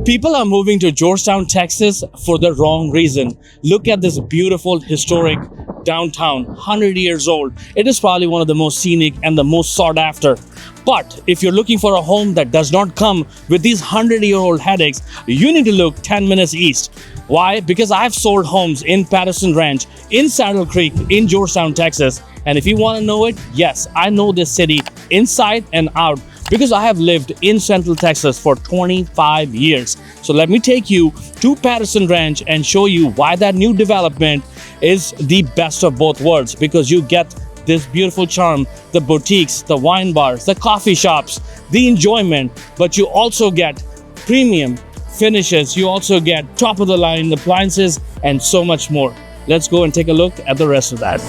People are moving to Georgetown, Texas for the wrong reason. Look at this beautiful historic downtown, 100 years old. It is probably one of the most scenic and the most sought after. But if you're looking for a home that does not come with these 100-year-old headaches, you need to look 10 minutes east. Why? Because I've sold homes in Patterson Ranch, in Saddle Creek, in Georgetown, Texas. And if you want to know it, yes, I know this city inside and out because I have lived in Central Texas for 25 years. So let me take you to Patterson Ranch and show you why that new development is the best of both worlds, because you get this beautiful charm, the boutiques, the wine bars, the coffee shops, the enjoyment, but you also get premium finishes, you also get top of the line appliances and so much more. Let's go and take a look at the rest of that.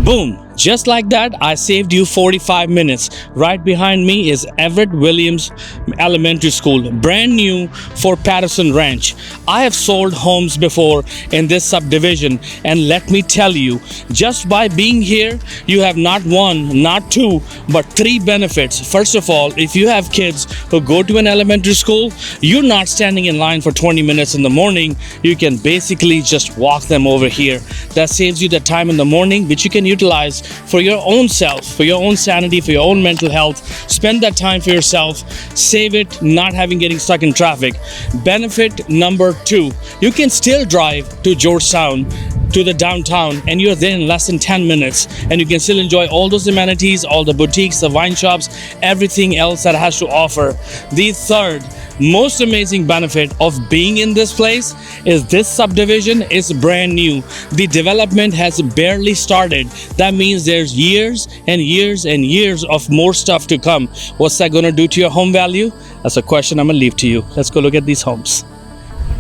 Boom! Just like that, I saved you 45 minutes. Right behind me is Everett Williams Elementary School, brand new for Patterson Ranch. I have sold homes before in this subdivision, and let me tell you, just by being here, you have not one, not two, but three benefits. First of all, if you have kids who go to an elementary school, you're not standing in line for 20 minutes in the morning. You can basically just walk them over here. That saves you the time in the morning, which you can utilize for your own self, for your own sanity, for your own mental health. Spend that time for yourself, save it, not getting stuck in traffic. Benefit number two, you can still drive to Georgetown, to the downtown, and you're there in less than 10 minutes, and you can still enjoy all those amenities, all the boutiques, the wine shops, everything else that it has to offer. The third most amazing benefit of being in this place is this subdivision is brand new. The development has barely started. That means there's years and years and years of more stuff to come. What's that going to do to your home value? That's a question I'm going to leave to you. Let's go look at these homes.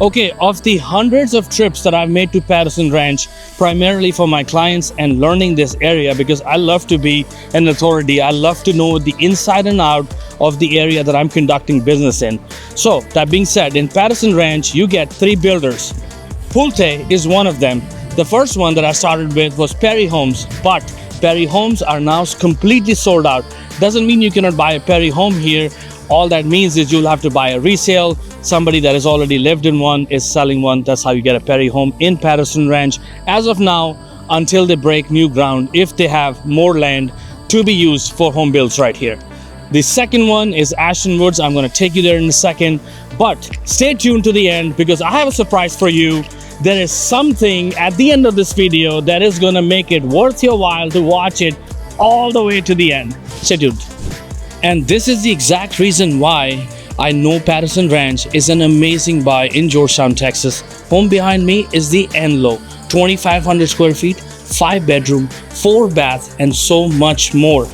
Okay, of the hundreds of trips that I've made to Patterson Ranch, primarily for my clients and learning this area, because I love to be an authority. I love to know the inside and out of the area that I'm conducting business in. So that being said, in Patterson Ranch, you get three builders. Pulte is one of them. The first one that I started with was Perry Homes, but Perry Homes are now completely sold out. Doesn't mean you cannot buy a Perry home here. All that means is you'll have to buy a resale. Somebody that has already lived in one is selling one. That's how you get a Perry home in Patterson Ranch as of now, until they break new ground, if they have more land to be used for home builds right here. The second one is Ashton Woods. I'm going to take you there in a second, but stay tuned to the end because I have a surprise for you. There is something at the end of this video that is going to make it worth your while to watch it all the way to the end. Stay tuned. And this is the exact reason why I know Patterson Ranch is an amazing buy in Georgetown, Texas. Home behind me is the Enlow, 2,500 square feet, 5-bedroom, 4-bath, and so much more.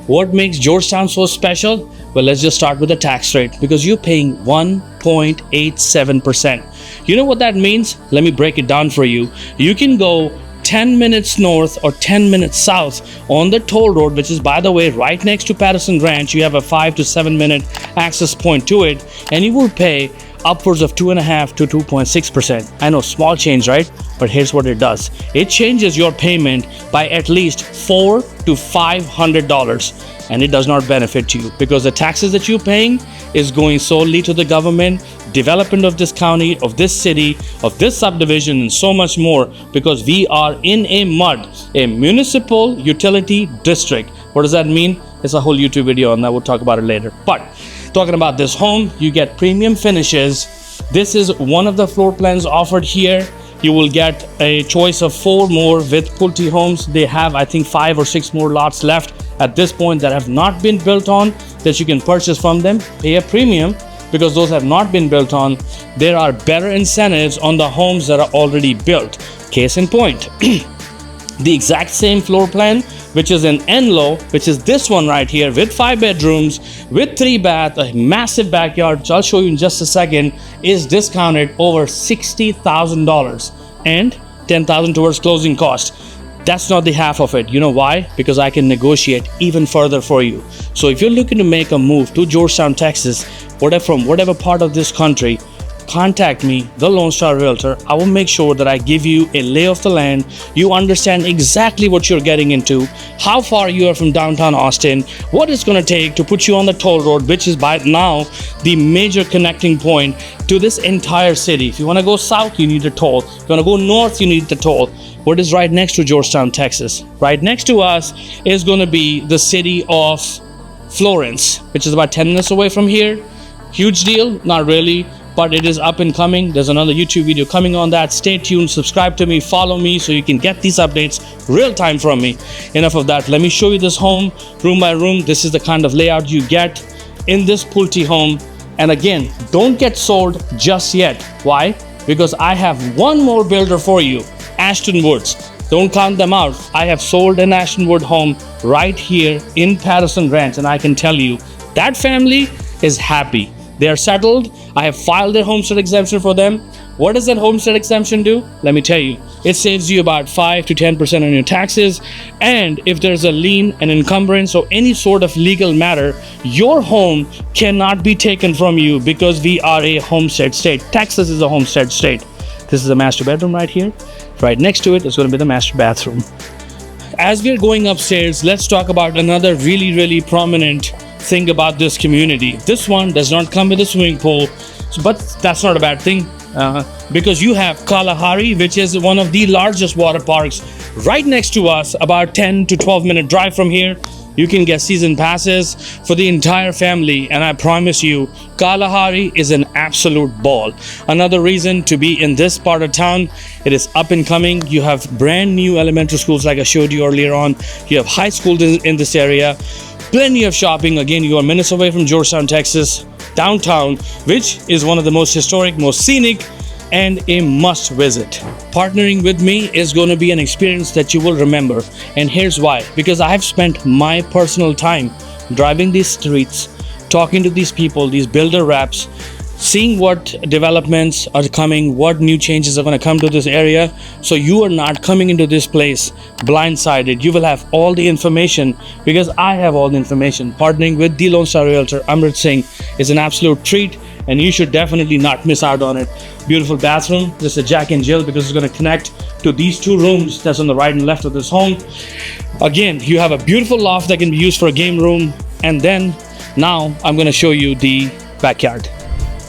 What makes Georgetown so special? Well, let's just start with the tax rate, because you're paying 1.87%. You know what that means? Let me break it down for you. You can go 10 minutes north or 10 minutes south on the toll road, which is, by the way, right next to Patterson Ranch. You have a 5 to 7 minute access point to it, and you will pay upwards of 2.5 to 2.6%. I know, small change, right? But here's what it does. It changes your payment by at least $400 to $500, and it does not benefit you because the taxes that you're paying is going solely to the government, development of this county, of this city, of this subdivision, and so much more, because we are in a MUD, a municipal utility district. What does that mean? It's a whole YouTube video on that. We'll talk about it later. But talking about this home, you get premium finishes. This is one of the floor plans offered here. You will get a choice of 4 more with Pulte homes. They have, I think, 5 or 6 more lots left at this point that have not been built on that you can purchase from them. Pay a premium because those have not been built on. There are better incentives on the homes that are already built. Case in point, the exact same floor plan, which is an Enlow, which is this one right here with 5 bedrooms, with 3 bath, a massive backyard, which I'll show you in just a second, is discounted over $60,000 and $10,000 towards closing cost. That's not the half of it. You know why? Because I can negotiate even further for you. So if you're looking to make a move to Georgetown, Texas, from whatever part of this country, contact me, the Lone Star Realtor. I will make sure that I give you a lay of the land. You understand exactly what you're getting into, how far you are from downtown Austin, what it's going to take to put you on the toll road, which is by now the major connecting point to this entire city. If you want to go south, you need a toll. If you want to go north, you need the toll. What is right next to Georgetown, Texas? Right next to us is going to be the city of Florence, which is about 10 minutes away from here. Huge deal? Not really, but it is up and coming. There's another YouTube video coming on that. Stay tuned, subscribe to me, follow me so you can get these updates real time from me. Enough of that. Let me show you this home room by room. This is the kind of layout you get in this Pulte home. And again, don't get sold just yet. Why? Because I have one more builder for you, Ashton Woods. Don't count them out. I have sold an Ashton Wood home right here in Patterson Ranch, and I can tell you that family is happy. They are settled. I have filed their homestead exemption for them. What does that homestead exemption do? Let me tell you. It saves you about 5 to 10% on your taxes. And if there's a lien, an encumbrance, or any sort of legal matter, your home cannot be taken from you because we are a homestead state. Texas is a homestead state. This is a master bedroom right here. Right next to it is going to be the master bathroom. As we're going upstairs, let's talk about another really prominent thing about this community. This one does not come with a swimming pool, but that's not a bad thing because you have Kalahari, which is one of the largest water parks right next to us, about 10 to 12 minute drive from here. You can get season passes for the entire family, and I promise you, Kalahari is an absolute ball. Another reason to be in this part of town, it is up and coming. You have brand new elementary schools like I showed you earlier on. You have high schools in this area. Plenty of shopping. Again, you are minutes away from Georgetown, Texas, downtown, which is one of the most historic, most scenic, and a must visit. Partnering with me is going to be an experience that you will remember. And here's why. Because I have spent my personal time driving these streets, talking to these people, these builder reps, seeing what developments are coming, what new changes are going to come to this area. So you are not coming into this place blindsided. You will have all the information because I have all the information. Partnering with the Lone Star Realtor, Amrit Singh, is an absolute treat, and you should definitely not miss out on it. Beautiful bathroom. This is a Jack and Jill because it's going to connect to these two rooms that's on the right and left of this home. Again, you have a beautiful loft that can be used for a game room. And then now I'm going to show you the backyard.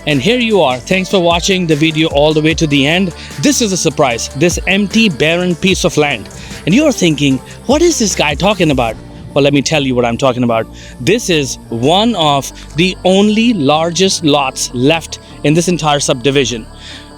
And here you are. Thanks for watching the video all the way to the end. This is a surprise, this empty, barren piece of land. And you're thinking, what is this guy talking about? Well, let me tell you what I'm talking about. This is one of the only largest lots left in this entire subdivision.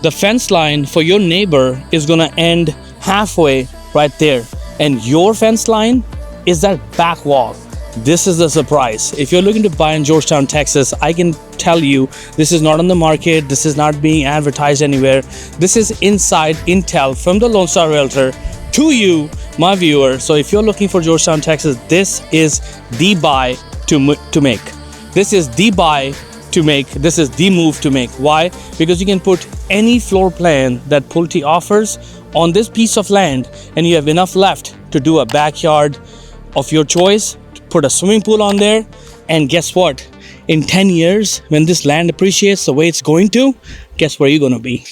The fence line for your neighbor is gonna end halfway right there. And your fence line is that back wall. This is the surprise. If you're looking to buy in Georgetown, Texas, I can tell you this is not on the market. This is not being advertised anywhere. This is inside intel from the Lone Star Realtor to you, my viewer. So if you're looking for Georgetown, Texas, this is the buy to make. This is the buy to make. This is the move to make. Why? Because you can put any floor plan that Pulte offers on this piece of land, and you have enough left to do a backyard of your choice, put a swimming pool on there, and guess what? In 10 years, when this land appreciates the way it's going to, guess where you're going to be?